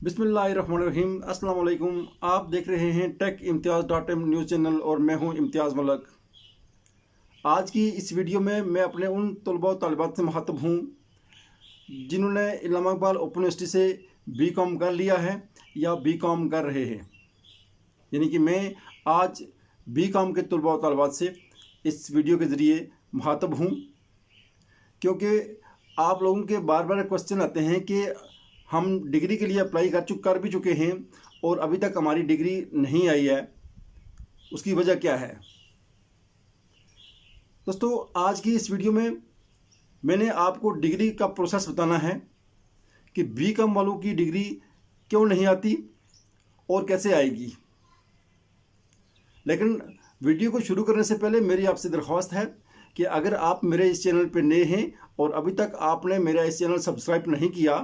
बिस्मिल्लाहिर्रहमानिर्रहीम। अस्सलाम वालेकुम। आप देख रहे हैं टेक इम्तियाज़ .m न्यूज़ चैनल और मैं हूं इम्तियाज़ मलक। आज की इस वीडियो में मैं अपने उन तलबा और तालिबात से मुखातब हूं जिन्होंने इलामा इकबाल ओपन यूनिवर्सिटी से B.Com कर लिया है या B.Com कर रहे हैं। यानी कि मैं आज B.Com के तलबा और तालिबात से इस वीडियो के ज़रिए मुखातब हूँ, क्योंकि आप लोगों के बार बार क्वेश्चन आते हैं कि हम डिग्री के लिए अप्लाई कर भी चुके हैं और अभी तक हमारी डिग्री नहीं आई है, उसकी वजह क्या है। दोस्तों, आज की इस वीडियो में मैंने आपको डिग्री का प्रोसेस बताना है कि B.Com वालों की डिग्री क्यों नहीं आती और कैसे आएगी। लेकिन वीडियो को शुरू करने से पहले मेरी आपसे दरख्वास्त है कि अगर आप मेरे इस चैनल पर नए हैं और अभी तक आपने मेरा इस चैनल सब्सक्राइब नहीं किया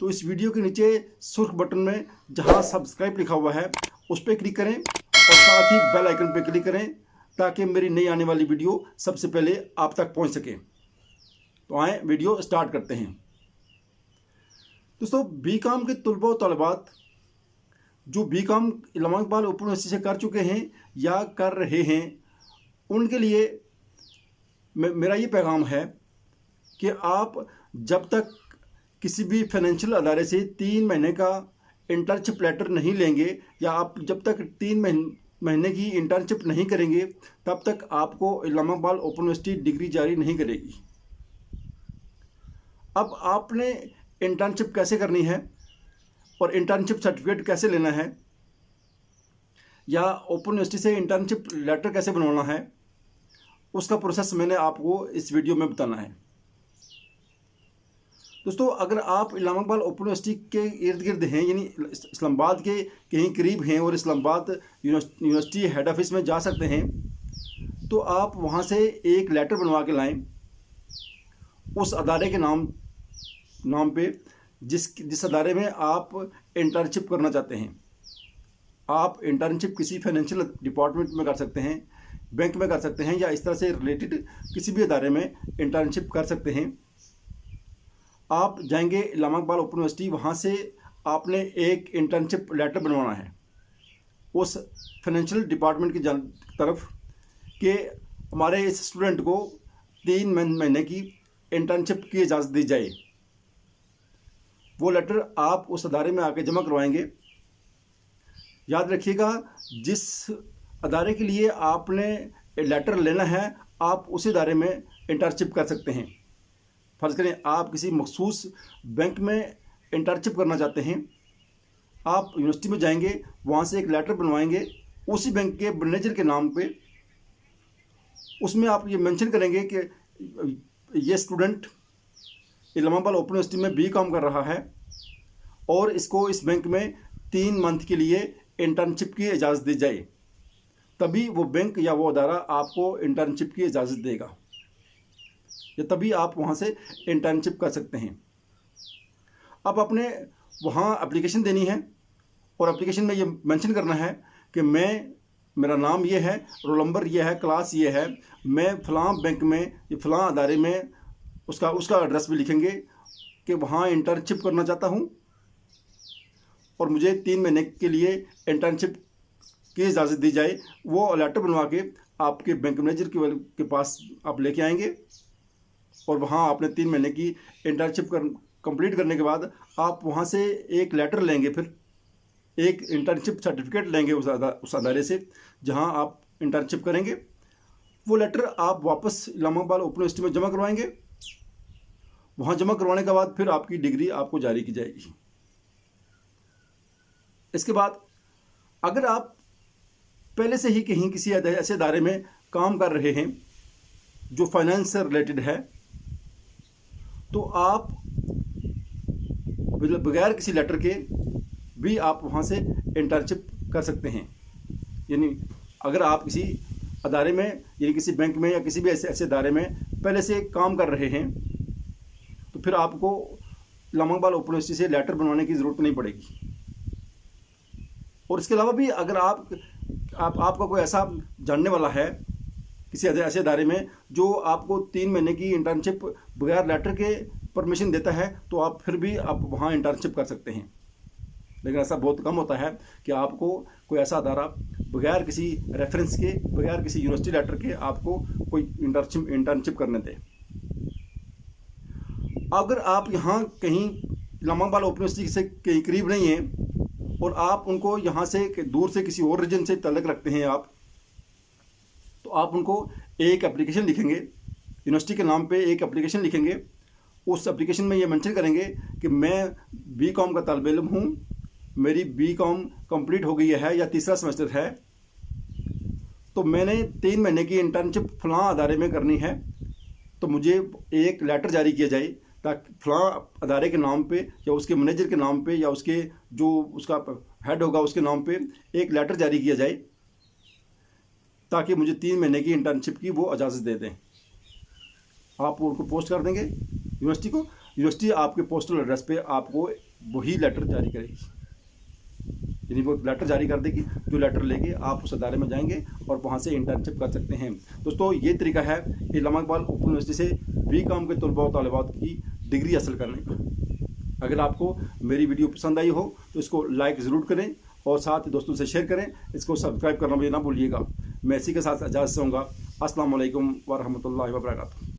तो इस वीडियो के नीचे सुर्ख बटन में जहां सब्सक्राइब लिखा हुआ है उस पर क्लिक करें और साथ ही बेल आइकन पर क्लिक करें ताकि मेरी नई आने वाली वीडियो सबसे पहले आप तक पहुंच सके। तो आए वीडियो स्टार्ट करते हैं। दोस्तों, B.Com के तलबा और तलबात जो B.Com इलामा इकबाल ओपन यूनिवर्सिटी से कर चुके हैं या कर रहे हैं, उनके लिए मेरा ये पैगाम है कि आप जब तक किसी भी फाइनेंशियल अदारे से 3 महीने का इंटर्नशिप लेटर नहीं लेंगे या आप जब तक 3 महीने की इंटर्नशिप नहीं करेंगे तब तक आपको इलामा इकबाल ओपन यूनिवर्सिटी डिग्री जारी नहीं करेगी। अब आपने इंटर्नशिप कैसे करनी है और इंटर्नशिप सर्टिफिकेट कैसे लेना है या ओपन यूनिवर्सिटी से इंटर्नशिप लेटर कैसे बनवाना है, उसका प्रोसेस मैंने आपको इस वीडियो में बताना है। दोस्तों, अगर आप इलामा इकबाल ओपन यूनिवर्सिटी के इर्द गिर्द हैं, यानी इस्लामाबाद के कहीं करीब हैं और इस्लामाबाद यूनिवर्सिटी हेड ऑफिस में जा सकते हैं, तो आप वहां से एक लेटर बनवा के लाएं उस अदारे के नाम पे जिस अदारे में आप इंटर्नशिप करना चाहते हैं। आप इंटर्नशिप किसी फाइनेंशियल डिपार्टमेंट में कर सकते हैं, बैंक में कर सकते हैं या इस तरह से रिलेटेड किसी भी अदारे में इंटर्नशिप कर सकते हैं। आप जाएंगे इलामा इकबाल ओपन यूनिवर्सिटी, वहाँ से आपने एक इंटर्नशिप लेटर बनवाना है उस फाइनेंशियल डिपार्टमेंट की तरफ कि हमारे इस स्टूडेंट को 3 महीने की इंटर्नशिप की इजाज़त दी जाए। वो लेटर आप उस अदारे में आके जमा करवाएंगे। याद रखिएगा, जिस अदारे के लिए आपने लेटर लेना है आप उसी अदारे में इंटर्नशिप कर सकते हैं। फ़र्ज़ करें आप किसी मखसूस बैंक में इंटर्नशिप करना चाहते हैं, आप यूनिवर्सिटी में जाएंगे, वहाँ से एक लेटर बनवाएंगे उसी बैंक के मैनेजर के नाम पे। उसमें आप ये मेंशन करेंगे कि ये स्टूडेंट इलामा इकबाल ओपन यूनिवर्सिटी में B.Com कर रहा है और इसको इस बैंक में 3 मंथ के लिए इंटर्नशिप की इजाज़त दी जाए, तभी वो बैंक या वो अदारा आपको इंटर्नशिप की इजाज़त देगा या तभी आप वहाँ से इंटर्नशिप कर सकते हैं। अब अपने वहाँ एप्लीकेशन देनी है और एप्लीकेशन में ये मेंशन करना है कि मेरा नाम ये है, रोल नंबर ये है, क्लास ये है, मैं फ़लाँ बैंक में या फ़लाँ अदारे में उसका एड्रेस भी लिखेंगे कि वहाँ इंटर्नशिप करना चाहता हूँ और मुझे 3 महीने के लिए इंटर्नशिप की इजाज़त दी जाए। वो लेटर बनवा के आपके बैंक मैनेजर के पास आप लेके आएंगे और वहाँ आपने 3 महीने की इंटर्नशिप कंप्लीट करने के बाद आप वहाँ से एक लेटर लेंगे, फिर एक इंटर्नशिप सर्टिफिकेट लेंगे उस अदारे से जहाँ आप इंटर्नशिप करेंगे। वो लेटर आप वापस इलामा इकबाल ओपन यूनिवर्सिटी में जमा करवाएंगे। वहाँ जमा करवाने के बाद फिर आपकी डिग्री आपको जारी की जाएगी। इसके बाद अगर आप पहले से ही कहीं किसी ऐसे अदारे में काम कर रहे हैं जो फाइनेंस से रिलेटेड है, तो आप बगैर किसी लेटर के भी आप वहाँ से इंटर्नशिप कर सकते हैं। यानी अगर आप किसी अदारे में यानी किसी बैंक में या किसी भी ऐसे अदारे में पहले से काम कर रहे हैं तो फिर आपको इलामा इकबाल ओपन यूनिवर्सिटी से लेटर बनवाने की ज़रूरत नहीं पड़ेगी। और इसके अलावा भी अगर आपका कोई ऐसा जानने वाला है किसी ऐसे अदारे में जो आपको 3 महीने की इंटर्नशिप बगैर लेटर के परमिशन देता है, तो आप फिर भी आप वहाँ इंटर्नशिप कर सकते हैं। लेकिन ऐसा बहुत कम होता है कि आपको कोई ऐसा अदारा बगैर किसी रेफरेंस के, बगैर किसी यूनिवर्सिटी लेटर के आपको कोई इंटर्नशिप करने दे। अगर आप यहाँ कहीं इस्लामाबाद ओपन यूनिवर्सिटी से कहीं करीब नहीं हैं और आप उनको यहाँ से दूर से किसी और रीजन से तल्लक रखते हैं आप, तो आप उनको एक एप्लीकेशन लिखेंगे, यूनिवर्सिटी के नाम पे एक एप्लीकेशन लिखेंगे। उस एप्लीकेशन में ये मेंशन करेंगे कि मैं बीकॉम का तालिब इल्म हूँ, मेरी बीकॉम कंप्लीट हो गई है या तीसरा सेमेस्टर है, तो मैंने 3 महीने की इंटर्नशिप फलां अदारे में करनी है, तो मुझे एक लेटर जारी किया जाए ताकि फलां अदारे के नाम पे या उसके मैनेजर के नाम पे या उसके जो उसका हेड होगा उसके नाम पे एक लेटर जारी किया जाए ताकि मुझे 3 महीने की इंटर्नशिप की वो इजाज़त दे दें। आप उनको पोस्ट कर देंगे यूनिवर्सिटी को, यूनिवर्सिटी आपके पोस्टल एड्रेस पे आपको वही लेटर जारी करेगी, यानी वो लेटर जारी कर देगी। जो लेटर लेके आप उस अदारे में जाएंगे और वहाँ से इंटर्नशिप कर सकते हैं। दोस्तों, ये तरीका है इस्लामाबाद ओपन यूनिवर्सिटी से बीकॉम के तलबा और तालिबात की डिग्री हासिल करने का। अगर आपको मेरी वीडियो पसंद आई हो तो इसको लाइक ज़रूर करें और साथ ही दोस्तों से शेयर करें। इसको सब्सक्राइब करना भी ना भूलिएगा। मैं इसी के साथ इजाज़त चाहूँगा। अस्सलाम वालेकुम व रहमतुल्लाहि व बरकातहू।